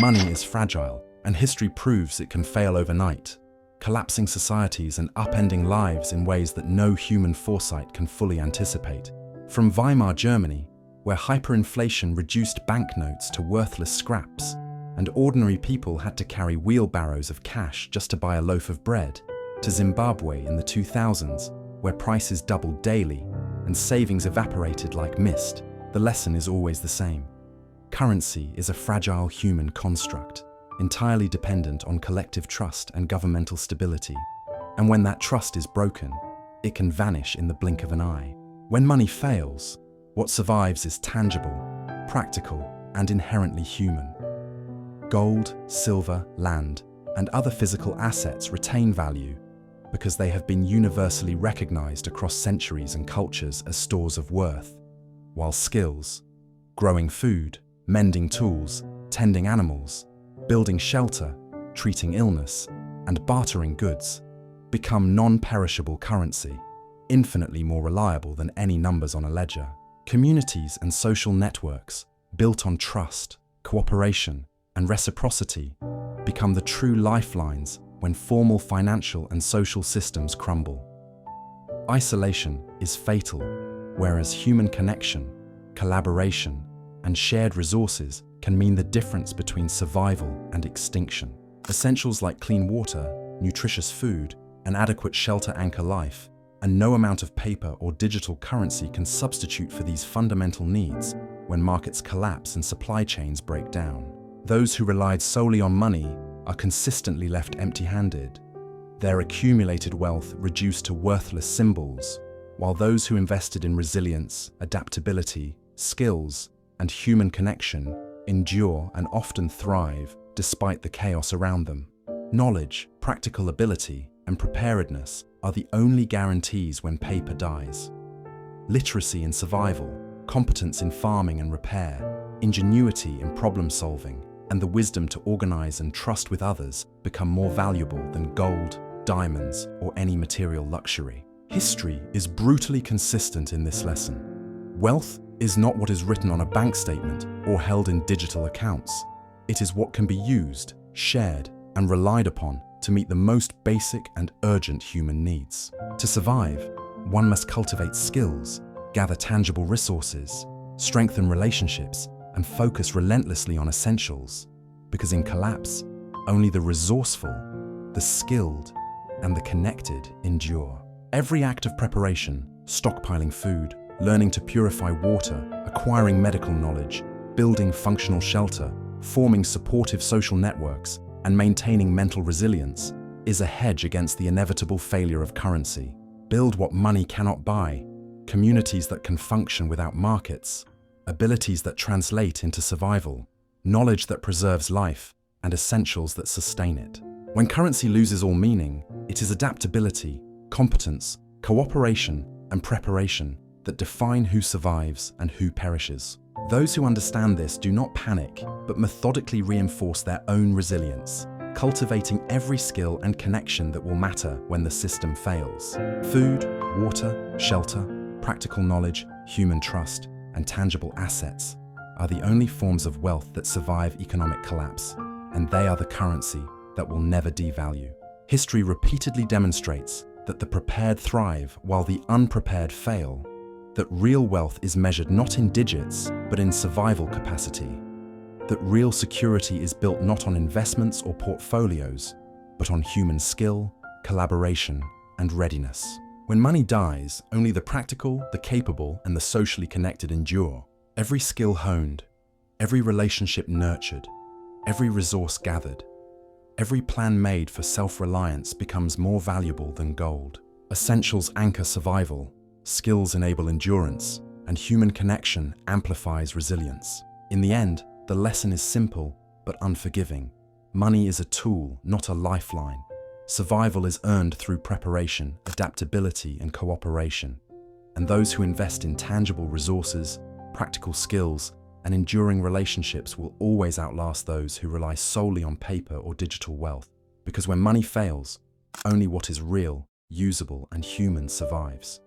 Money is fragile, and history proves it can fail overnight, collapsing societies and upending lives in ways that no human foresight can fully anticipate. From Weimar Germany, where hyperinflation reduced banknotes to worthless scraps, and ordinary people had to carry wheelbarrows of cash just to buy a loaf of bread, to Zimbabwe in the 2000s, where prices doubled daily and savings evaporated like mist, the lesson is always the same. Currency is a fragile human construct, entirely dependent on collective trust and governmental stability. And when that trust is broken, it can vanish in the blink of an eye. When money fails, what survives is tangible, practical, and inherently human. Gold, silver, land, and other physical assets retain value because they have been universally recognized across centuries and cultures as stores of worth, while skills, growing food, mending tools, tending animals, building shelter, treating illness, and bartering goods become non-perishable currency, infinitely more reliable than any numbers on a ledger. Communities and social networks, built on trust, cooperation, and reciprocity, become the true lifelines when formal financial and social systems crumble. Isolation is fatal, whereas human connection, collaboration, and shared resources can mean the difference between survival and extinction. Essentials like clean water, nutritious food, and adequate shelter anchor life, and no amount of paper or digital currency can substitute for these fundamental needs when markets collapse and supply chains break down. Those who relied solely on money are consistently left empty-handed, their accumulated wealth reduced to worthless symbols, while those who invested in resilience, adaptability, skills, and human connection endure and often thrive despite the chaos around them. Knowledge, practical ability, and preparedness are the only guarantees when paper dies. Literacy in survival, competence in farming and repair, ingenuity in problem-solving, and the wisdom to organize and trust with others become more valuable than gold, diamonds, or any material luxury. History is brutally consistent in this lesson. Wealth is not what is written on a bank statement or held in digital accounts. It is what can be used, shared, and relied upon to meet the most basic and urgent human needs. To survive, one must cultivate skills, gather tangible resources, strengthen relationships, and focus relentlessly on essentials, because in collapse, only the resourceful, the skilled, and the connected endure. Every act of preparation, stockpiling food, learning to purify water, acquiring medical knowledge, building functional shelter, forming supportive social networks, and maintaining mental resilience, is a hedge against the inevitable failure of currency. Build what money cannot buy, communities that can function without markets, abilities that translate into survival, knowledge that preserves life, and essentials that sustain it. When currency loses all meaning, it is adaptability, competence, cooperation, and preparation that define who survives and who perishes. Those who understand this do not panic, but methodically reinforce their own resilience, cultivating every skill and connection that will matter when the system fails. Food, water, shelter, practical knowledge, human trust, and tangible assets are the only forms of wealth that survive economic collapse, and they are the currency that will never devalue. History repeatedly demonstrates that the prepared thrive while the unprepared fail, that real wealth is measured not in digits, but in survival capacity, that real security is built not on investments or portfolios, but on human skill, collaboration, and readiness. When money dies, only the practical, the capable, and the socially connected endure. Every skill honed, every relationship nurtured, every resource gathered, every plan made for self-reliance becomes more valuable than gold. Essentials anchor survival, skills enable endurance, and human connection amplifies resilience. In the end, the lesson is simple but unforgiving. Money is a tool, not a lifeline. Survival is earned through preparation, adaptability, and cooperation. And those who invest in tangible resources, practical skills, and enduring relationships will always outlast those who rely solely on paper or digital wealth. Because when money fails, only what is real, usable, and human survives.